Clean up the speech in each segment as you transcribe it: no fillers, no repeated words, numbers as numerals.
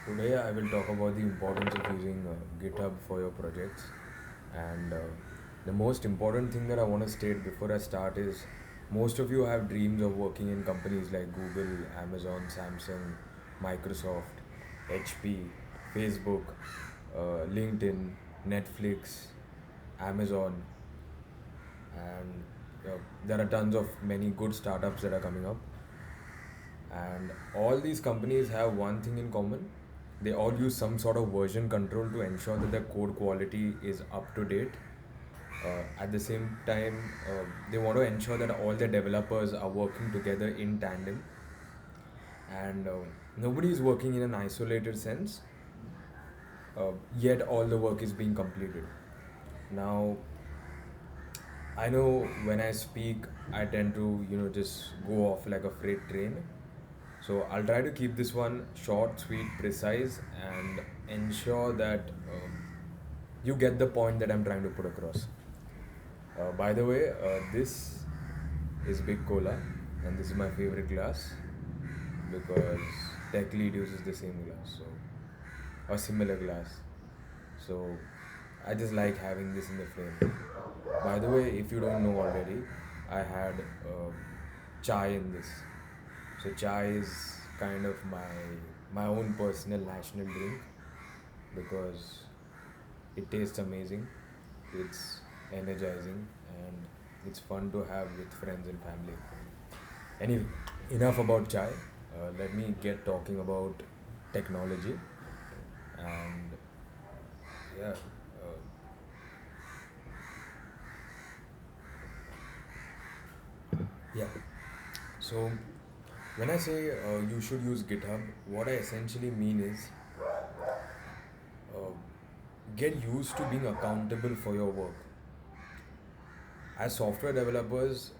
Today I will talk about the importance of using GitHub for your projects. And the most important thing that I want to state before I start is most of you have dreams of working in companies like Google, Amazon, Samsung, Microsoft, HP, Facebook, LinkedIn, Netflix, Amazon, and there are tons of many good startups that are coming up. And all these companies have one thing in common. They all use some sort of version control to ensure that their code quality is up to date. At the same time, they want to ensure that all their developers are working together in tandem, and nobody is working in an isolated sense, yet all the work is being completed. Now, I know when I speak, I tend to, just go off like a freight train. So I'll try to keep this one short, sweet, precise, and ensure that you get the point that I'm trying to put across. By the way, this is Big Cola, and this is my favorite glass because Tech Lead uses the same glass, so or similar glass. So I just like having this in the frame. By the way, if you don't know already, I had chai in this. So chai is kind of my own personal national drink because it tastes amazing, it's energizing, and it's fun to have with friends and family. Anyway, enough about chai. Let me get talking about technology and yeah. Uh, yeah. So when I say you should use GitHub, what I essentially mean is uh, get used to being accountable for your work. As software developers,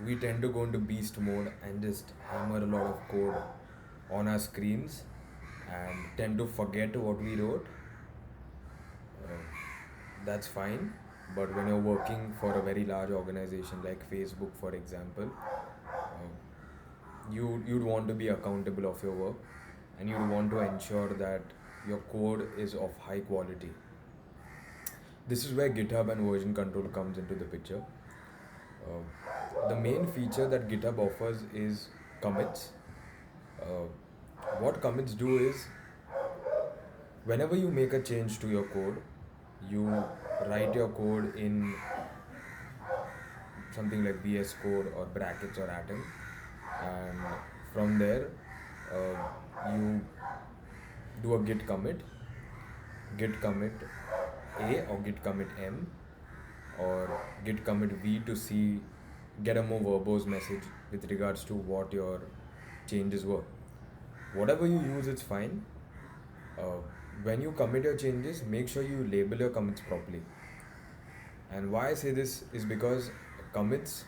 we tend to go into beast mode and just hammer a lot of code on our screens and tend to forget what we wrote. Uh, that's fine, but when you're working for a very large organization like Facebook, for example, you'd want to be accountable of your work, and you'd want to ensure that your code is of high quality. This is where GitHub and version control comes into the picture. The main feature that GitHub offers is commits. Uh, what commits do is whenever you make a change to your code, you write your code in something like VS Code or brackets or Atom, and from there you do a git commit A or git commit M or git commit V to see get a more verbose message with regards to what your changes were. Whatever you use, it's fine. Uh, when you commit your changes, make sure you label your commits properly. And why I say this is because commits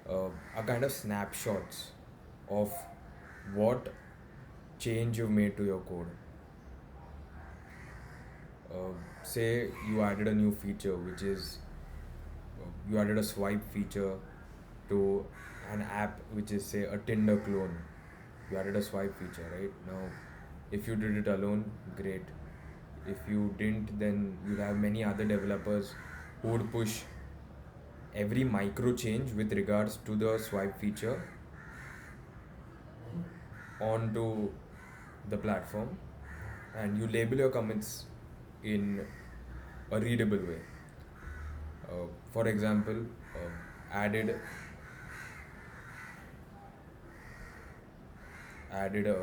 are kind of snapshots of what change you've made to your code. Say you added a new feature, which is you added a swipe feature to an app, which is say a Tinder clone. You added a swipe feature, right? Now, if you did it alone, great. If you didn't, then you'll have many other developers who would push every micro change with regards to the swipe feature onto the platform, and you label your commits in a readable way. For example, added added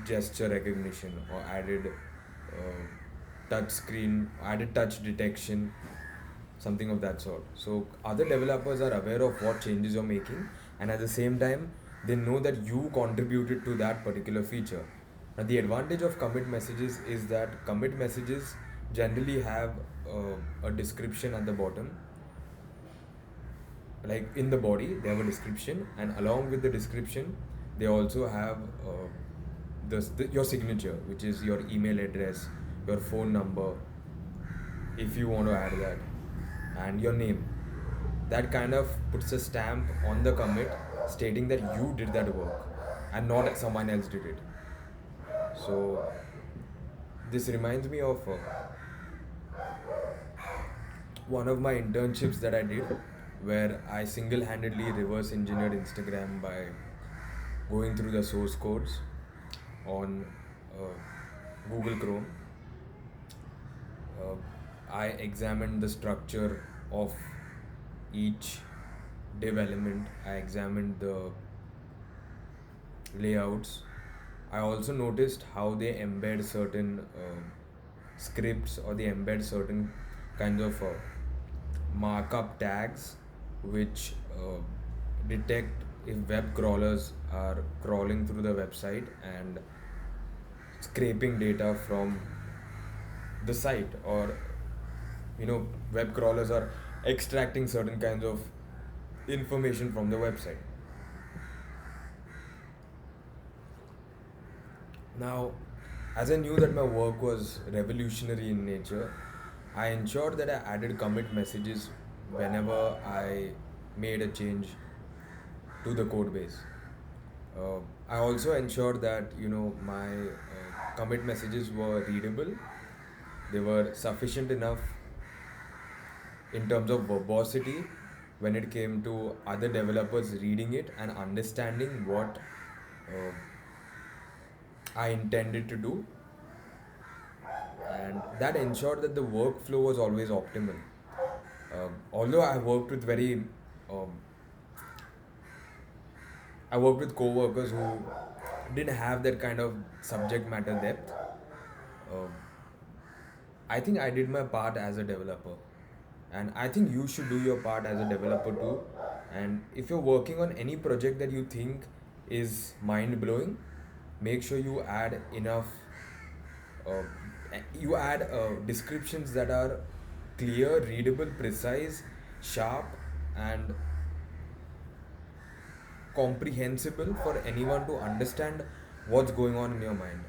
gesture recognition or touch screen, added touch detection, something of that sort. So other developers are aware of what changes you're making, and at the same time, they know that you contributed to that particular feature. Now, the advantage of commit messages is that commit messages generally have a description at the bottom, like in the body they have a description, and along with the description they also have your signature, which is your email address, your phone number if you want to add that, and your name. That kind of puts a stamp on the commit stating that you did that work and not someone else did it. So this reminds me of one of my internships that I did, where I single handedly reverse engineered Instagram by going through the source codes on Google Chrome. Uh, I examined the structure of each div element, I examined the layouts. I also noticed how they embed certain scripts, or they embed certain kinds of markup tags which detect if web crawlers are crawling through the website and scraping data from the site, or web crawlers are extracting certain kinds of information from the website. Now, as I knew that my work was revolutionary in nature, I ensured that I added commit messages whenever I made a change to the code base. I also ensured that my commit messages were readable. They were sufficient enough in terms of verbosity when it came to other developers reading it and understanding what uh, I intended to do, and that ensured that the workflow was always optimal. Although um, I worked with co-workers who didn't have that kind of subject matter depth. Uh, I think I did my part as a developer, and I think you should do your part as a developer too. And if you're working on any project that you think is mind blowing, make sure you add enough. Uh, you add descriptions that are clear, readable, precise, sharp, and comprehensible for anyone to understand what's going on in your mind.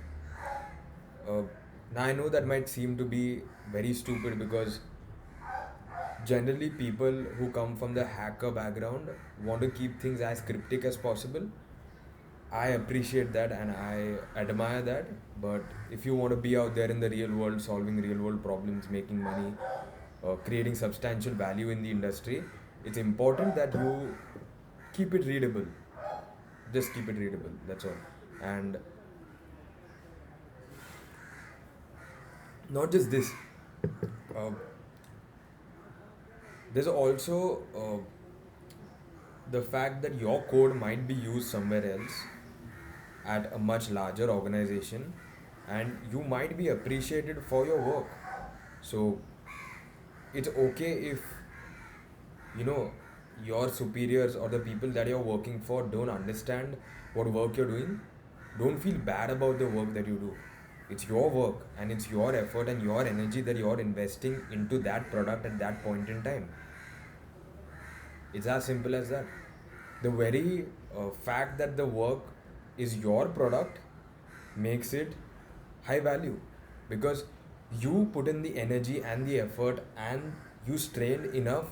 Uh, Now, I know that might seem to be very stupid, because generally people who come from the hacker background want to keep things as cryptic as possible. I appreciate that and I admire that. But if you want to be out there in the real world, solving real world problems, making money, creating substantial value in the industry, it's important that you keep it readable. Just keep it readable. That's all. And not just this, uh, there's also the fact that your code might be used somewhere else at a much larger organization, and you might be appreciated for your work. So it's okay if you know your superiors or the people that you're working for don't understand what work you're doing. Don't feel bad about the work that you do. It's your work and it's your effort and your energy that you're investing into that product at that point in time. It's as simple as that. The very fact that the work is your product makes it high value, because you put in the energy and the effort and you strained enough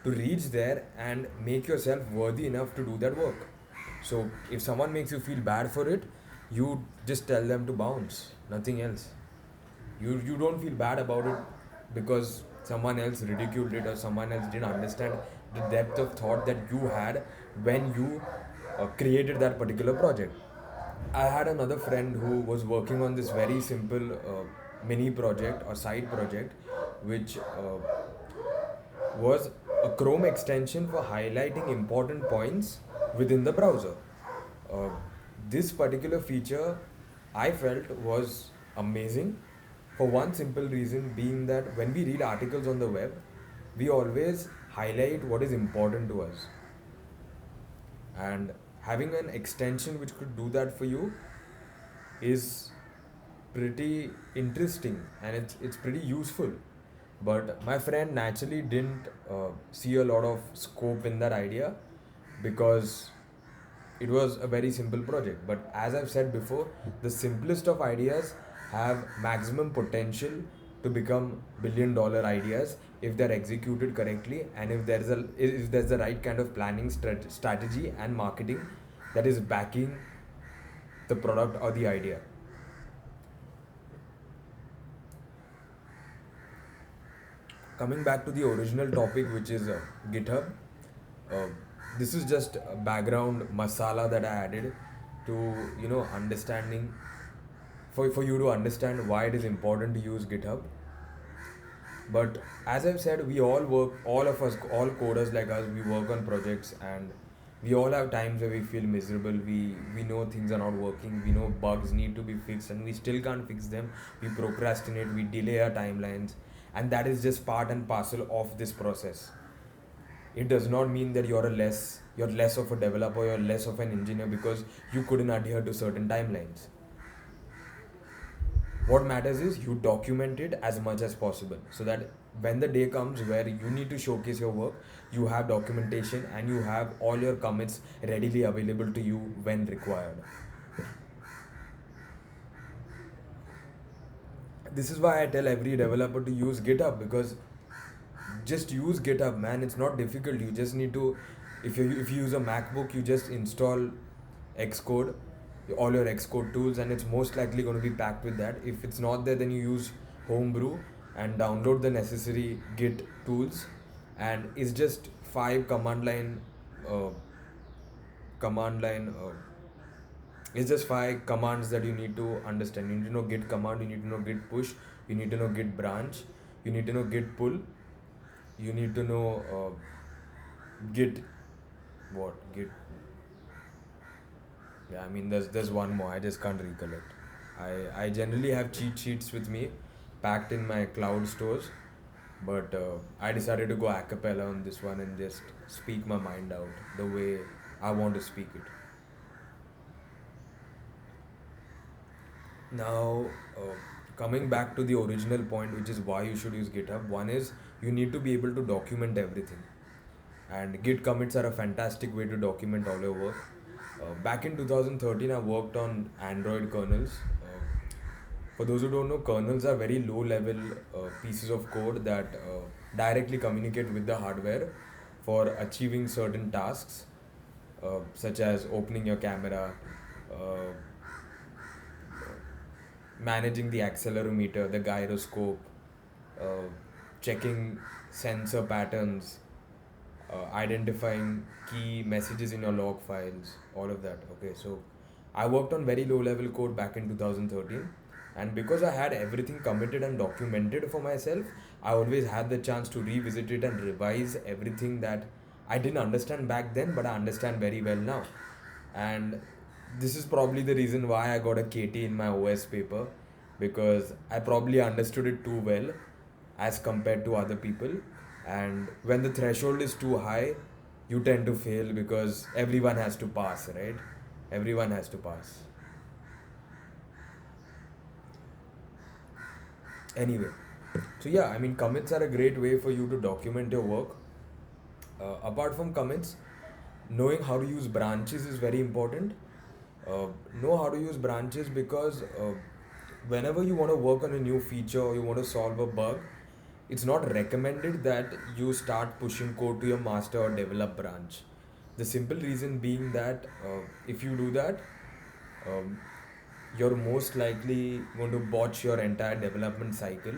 to reach there and make yourself worthy enough to do that work. So if someone makes you feel bad for it, you just tell them to bounce, nothing else. You don't feel bad about it because someone else ridiculed it or someone else didn't understand the depth of thought that you had when you created that particular project. I had another friend who was working on this very simple mini project or side project, which was a Chrome extension for highlighting important points within the browser. Uh, this particular feature I felt was amazing for one simple reason, being that when we read articles on the web, we always highlight what is important to us. And having an extension which could do that for you is pretty interesting, and it's pretty useful. But my friend naturally didn't see a lot of scope in that idea, because it was a very simple project. But as I've said before, the simplest of ideas have maximum potential to become $1 billion ideas if they're executed correctly, and if there's the right kind of planning strategy and marketing that is backing the product or the idea. Coming back to the original topic, which is GitHub, uh, this is just a background masala that I added to understanding for you to understand why it is important to use GitHub. But as I've said, we all work, all of us, all coders like us, we work on projects, and we all have times where we feel miserable. We know things are not working. We know bugs need to be fixed, and we still can't fix them. We procrastinate. We delay our timelines, and that is just part and parcel of this process. It does not mean that you're less of a developer, you're less of an engineer because you couldn't adhere to certain timelines. What matters is you document it as much as possible so that when the day comes where you need to showcase your work, you have documentation and you have all your commits readily available to you when required. This is why I tell every developer to use GitHub, because just use GitHub, man. It's not difficult. You just need to, if you use a MacBook, you just install Xcode, all your Xcode tools, and it's most likely going to be packed with that. If it's not there, then you use Homebrew and download the necessary Git tools, and it's just five uh, command line. It's just five commands that you need to understand. You need to know Git command. You need to know Git push. You need to know Git branch. You need to know Git pull. You need to know Git what Git. Yeah, I mean there's one more. I just can't recollect. I generally have cheat sheets with me, packed in my cloud stores, but I decided to go a cappella on this one and just speak my mind out the way I want to speak it. Now, coming back to the original point, which is why you should use GitHub. One is you need to be able to document everything, and Git commits are a fantastic way to document all your work. Back in 2013, I worked on Android kernels. For those who don't know, kernels are very low level pieces of code that directly communicate with the hardware for achieving certain tasks, such as opening your camera, uh, managing the accelerometer, the gyroscope, uh, checking sensor patterns, identifying key messages in your log files, all of that. Okay, so I worked on very low level code back in 2013, and because I had everything committed and documented for myself, I always had the chance to revisit it and revise everything that I didn't understand back then, but I understand very well now. And this is probably the reason why I got a KT in my OS paper, because I probably understood it too well as compared to other people. And when the threshold is too high, you tend to fail because everyone has to pass, right? Everyone has to pass. Anyway, so yeah, I mean, commits are a great way for you to document your work. Apart from commits, knowing how to use branches is very important. uh, know how to use branches because whenever you want to work on a new feature or you want to solve a bug, it's not recommended that you start pushing code to your master or develop branch. The simple reason being that if you do that, um, you're most likely going to botch your entire development cycle,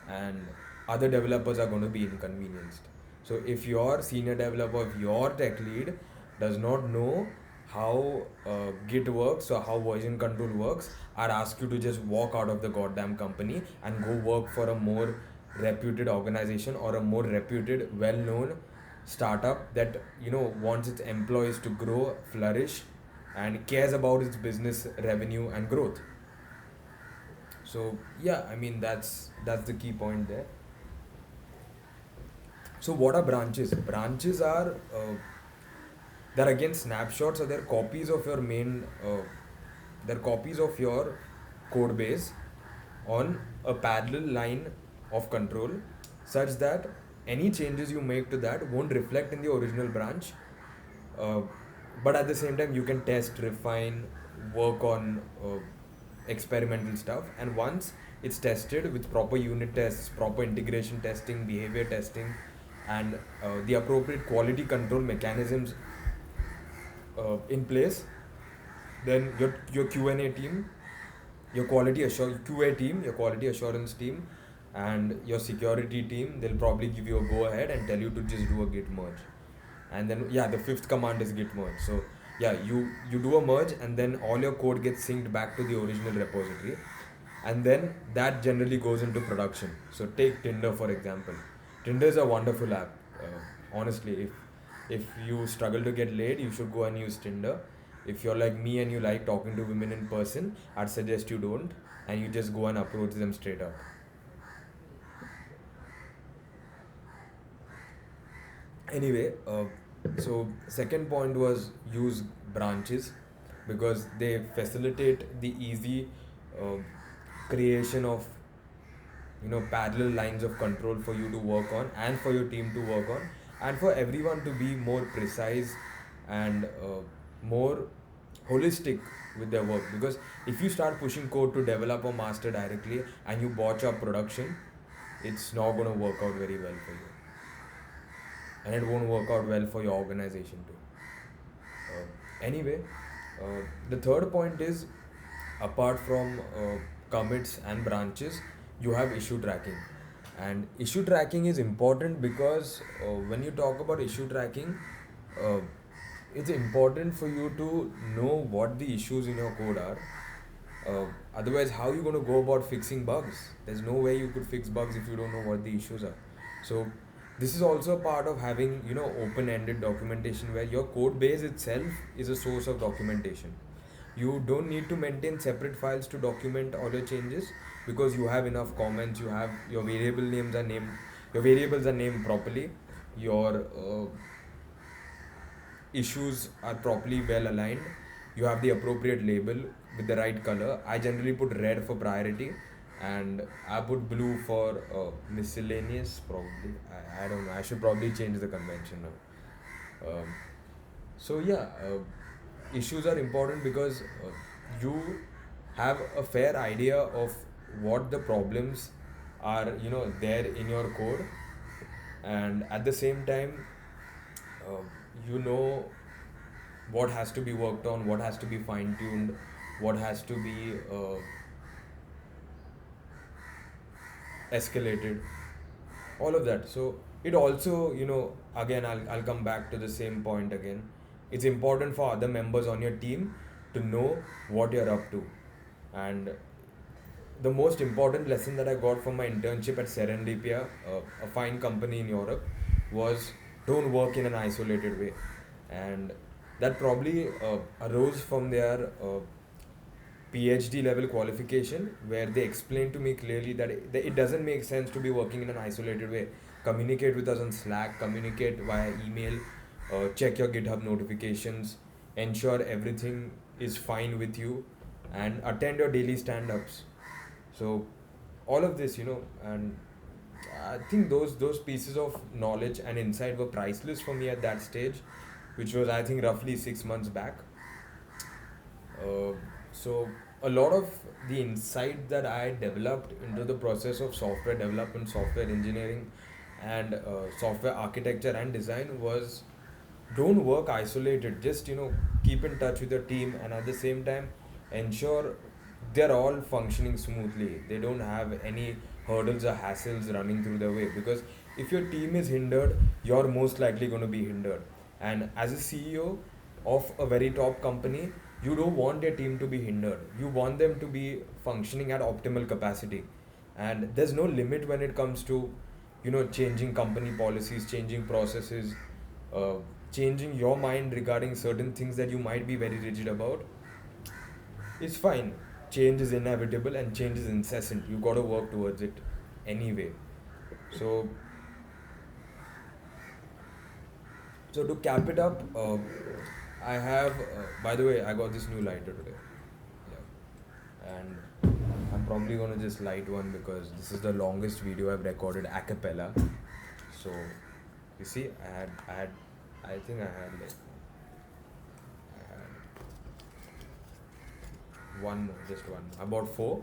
and other developers are going to be inconvenienced. So if your senior developer, if your tech lead does not know how Git works or how version control works, I'd ask you to just walk out of the goddamn company and go work for a more reputed organization or a more reputed, well-known startup that wants its employees to grow, flourish, and cares about its business revenue and growth. So yeah, I mean that's the key point there. So what are branches? Branches are they're again snapshots, or they're copies of your main they're copies of your code base on a parallel line of control, such that any changes you make to that won't reflect in the original branch, uh, but at the same time you can test, refine, work on experimental stuff, and once it's tested with proper unit tests, proper integration testing, behavior testing, and the appropriate quality control mechanisms in place, then your Q&A team, your quality assure QA team, your quality assurance team and your security team, they'll probably give you a go ahead and tell you to just do a git merge. And then yeah, the fifth command is git merge. So yeah, you do a merge, and then all your code gets synced back to the original repository, and then that generally goes into production. So take Tinder for example. Tinder is a wonderful app. Honestly, if you struggle to get laid, you should go and use Tinder. If you're like me and you like talking to women in person, I'd suggest you don't, and you just go and approach them straight up. Anyway, so second point was use branches, because they facilitate the easy uh, creation of parallel lines of control for you to work on and for your team to work on, and for everyone to be more precise and more holistic with their work. Because if you start pushing code to develop or master directly and you botch up production, it's not going to work out very well for you, and it won't work out well for your organization too. Anyway, the third point is, apart from commits and branches, you have issue tracking. And issue tracking is important because when you talk about issue tracking, uh, it's important for you to know what the issues in your code are. Otherwise, how are you going to go about fixing bugs? There's no way you could fix bugs if you don't know what the issues are. So this is also part of having open-ended documentation, where your code base itself is a source of documentation. You don't need to maintain separate files to document all your changes, because you have enough comments. You have your variables are named properly. Your issues are properly well aligned. You have the appropriate label with the right color. I generally put red for priority, and I put blue for miscellaneous. Probably, I don't know. I should probably change the convention now. So yeah, issues are important because you have a fair idea of what the problems are, there in your code, and at the same time, uh, you know what has to be worked on, what has to be fine tuned, what has to be escalated, all of that. So it also, again, I'll come back to the same point again. It's important for other members on your team to know what you're up to. And the most important lesson that I got from my internship at Serendipia, a fine company in Europe, was don't work in an isolated way. And that probably arose from their PhD level qualification, where they explained to me clearly that it doesn't make sense to be working in an isolated way. Communicate with us on Slack, communicate via email, check your GitHub notifications, ensure everything is fine with you, and attend your daily stand ups. So, all of this, and I think those pieces of knowledge and insight were priceless for me at that stage, which was, I think, roughly 6 months back. So a lot of the insight that I developed into the process of software development, software engineering, and software architecture and design was, don't work isolated. Just keep in touch with your team, and at the same time ensure they're all functioning smoothly. They don't have any hurdles or hassles running through their way, because if your team is hindered, you're most likely going to be hindered. And as a CEO of a very top company, you don't want your team to be hindered. You want them to be functioning at optimal capacity. And there's no limit when it comes to changing company policies, changing processes, uh, changing your mind regarding certain things that you might be very rigid about. It's fine. Change is inevitable and change is incessant. You got to work towards it anyway. So, so to cap it up, I have. By the way, I got this new lighter today. Yeah, and I'm probably gonna just light one because this is the longest video I've recorded a cappella. So, you see, I think I had one more, just one. I bought four,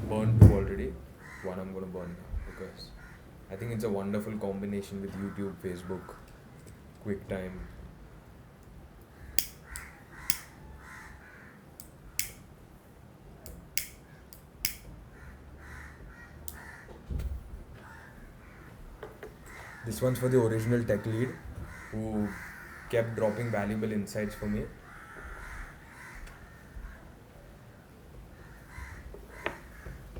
burned two already. One I'm gonna burn now because I think it's a wonderful combination with YouTube, Facebook, QuickTime. This one's for the original tech lead who kept dropping valuable insights for me.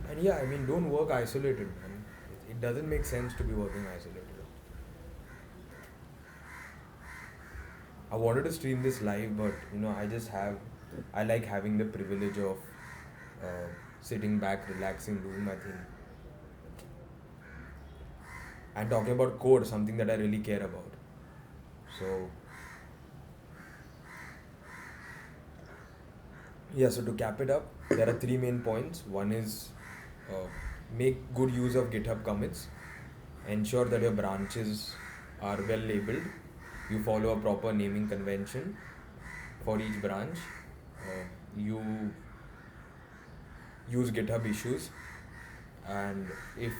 And yeah, I mean, don't work isolated, man. It doesn't make sense to be working isolated. I wanted to stream this live, but I like having the privilege of uh, sitting back, relaxing, doing my thing, and talking about code, something that I really care about. So, yeah, so to cap it up, there are three main points. One is uh, make good use of GitHub commits, ensure that your branches are well labeled, you follow a proper naming convention for each branch, you use GitHub issues, and if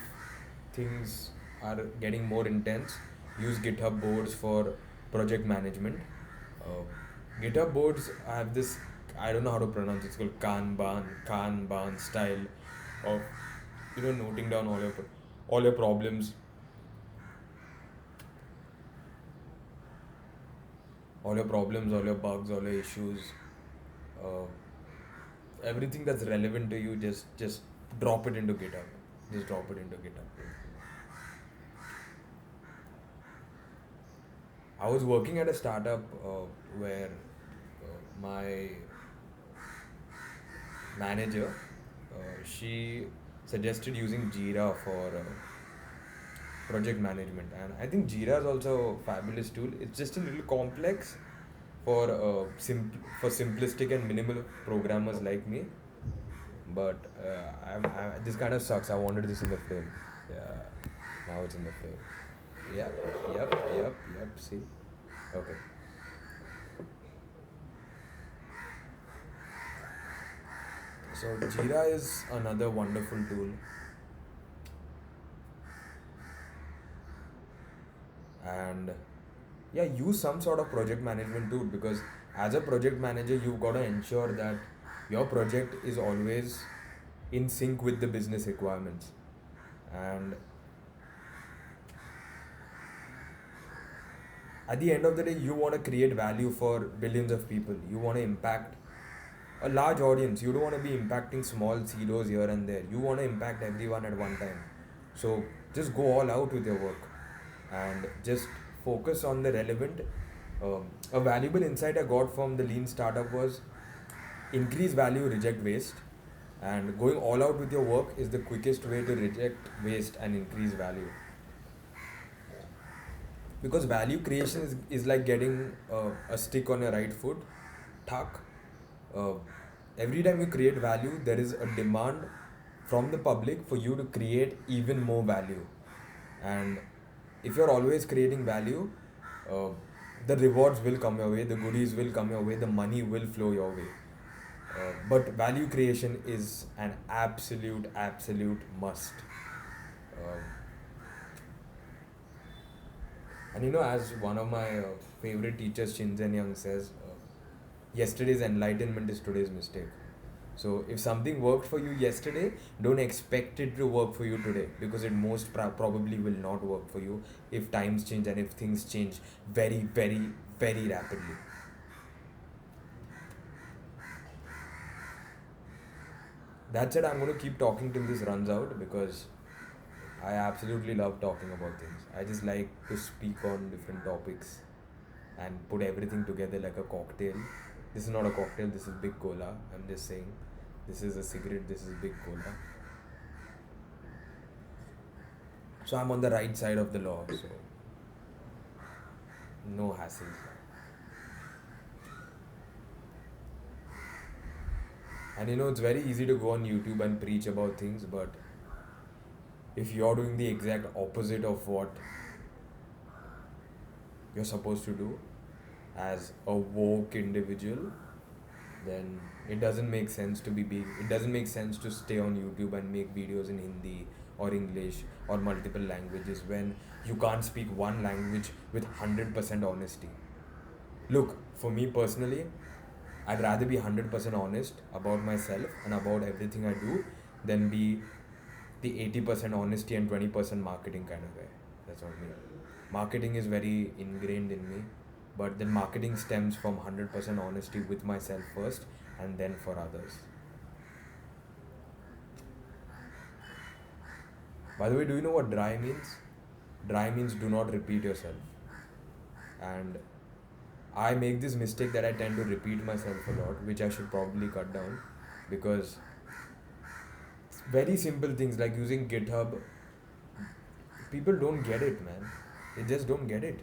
things are getting more intense, use GitHub boards for project management. Uh, GitHub boards have this, I don't know how to pronounce it, it's called Kanban style of noting down all your problems, all your bugs, all your issues, uh, everything that's relevant to you. Just drop it into GitHub. Just drop it into GitHub. I was working at a startup where my manager she suggested using Jira for project management, and I think Jira is also a fabulous tool. It's just a little complex for simplistic and minimal programmers like me. But this kind of sucks. I wanted this in the frame. Yeah, now it's in the frame. Yep. See, okay. So Jira is another wonderful tool, and yeah, use some sort of project management tool, because as a project manager, you've got to ensure that your project is always in sync with the business requirements. And at the end of the day, you want to create value for billions of people. You want to impact a large audience. You don't want to be impacting small CEOs here and there. You want to impact everyone at one time. So just go all out with your work and just focus on the relevant. A valuable insight I got from the lean startup was increase value, reject waste. And going all out with your work is the quickest way to reject waste and increase value. Because value creation is like getting a stick on your right foot, tuck. Uh, every time you create value, there is a demand from the public for you to create even more value. And if you're always creating value, uh, the rewards will come your way, the goodies will come your way, the money will flow your way. But value creation is an absolute must. Um, and as one of my favorite teachers, Shinzen Young, says, yesterday's enlightenment is today's mistake. So if something worked for you yesterday, don't expect it to work for you today, because it probably will not work for you if times change and if things change very rapidly. That's it. I'm going to keep talking till this runs out, because I absolutely love talking about things. I just like to speak on different topics and put everything together like a cocktail. This is not a cocktail, this is Big Cola. I'm just saying, this is a cigarette, this is Big Cola. So I'm on the right side of the law, so no hassles. And it's very easy to go on YouTube and preach about things, but if you're doing the exact opposite of what you're supposed to do as a woke individual, then it doesn't make sense to be big. It doesn't make sense to stay on YouTube and make videos in Hindi or English or multiple languages when you can't speak one language with 100% honesty. Look, for me personally, I'd rather be 100% honest about myself and about everything I do than be the 80% honesty and 20% marketing kind of guy. That's not me. Marketing is very ingrained in me, but then marketing stems from 100% honesty with myself first and then for others. By the way, do you know what dry means? Dry means do not repeat yourself. And I make this mistake that I tend to repeat myself a lot, which I should probably cut down, because very simple things like using GitHub, people don't get it, man. They just don't get it.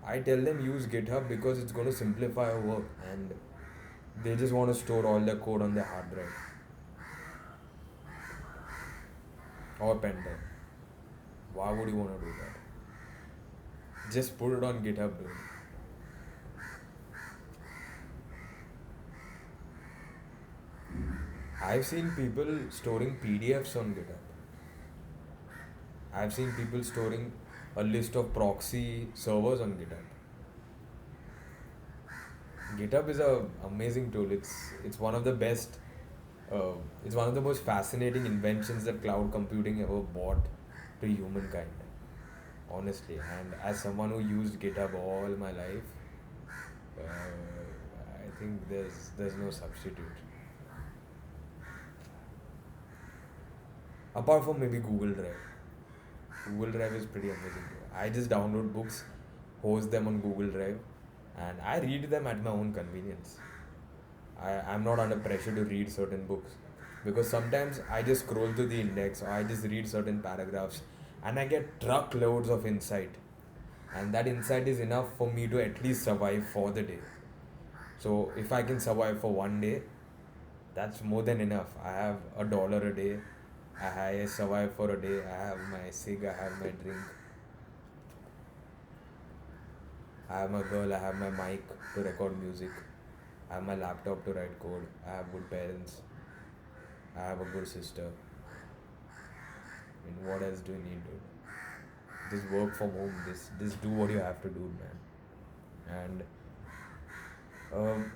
I tell them use GitHub because it's going to simplify your work, and they just want to store all their code on their hard drive or pen drive. Why would you want to do that? Just put it on GitHub, dude. I've seen people storing PDFs on GitHub. I've seen people storing a list of proxy servers on GitHub. GitHub is a amazing tool. It's one of the best. It's one of the most fascinating inventions that cloud computing ever brought to humankind. Honestly, and as someone who used GitHub all my life, I think there's no substitute. Apart from maybe Google Drive. Google Drive is pretty amazing. I just download books, host them on Google Drive, and I read them at my own convenience. I'm not under pressure to read certain books because sometimes I just scroll through the index or I just read certain paragraphs and I get truckloads of insight. And that insight is enough for me to at least survive for the day. So if I can survive for one day, that's more than enough. I have $1 a day. I survive for a day. I have my cig, I have my drink, I have my girl, I have my mic to record music, I have my laptop to write code, I have good parents, I have a good sister. I mean, what else do you need, dude? Just work from home. Just do what you have to do, man. And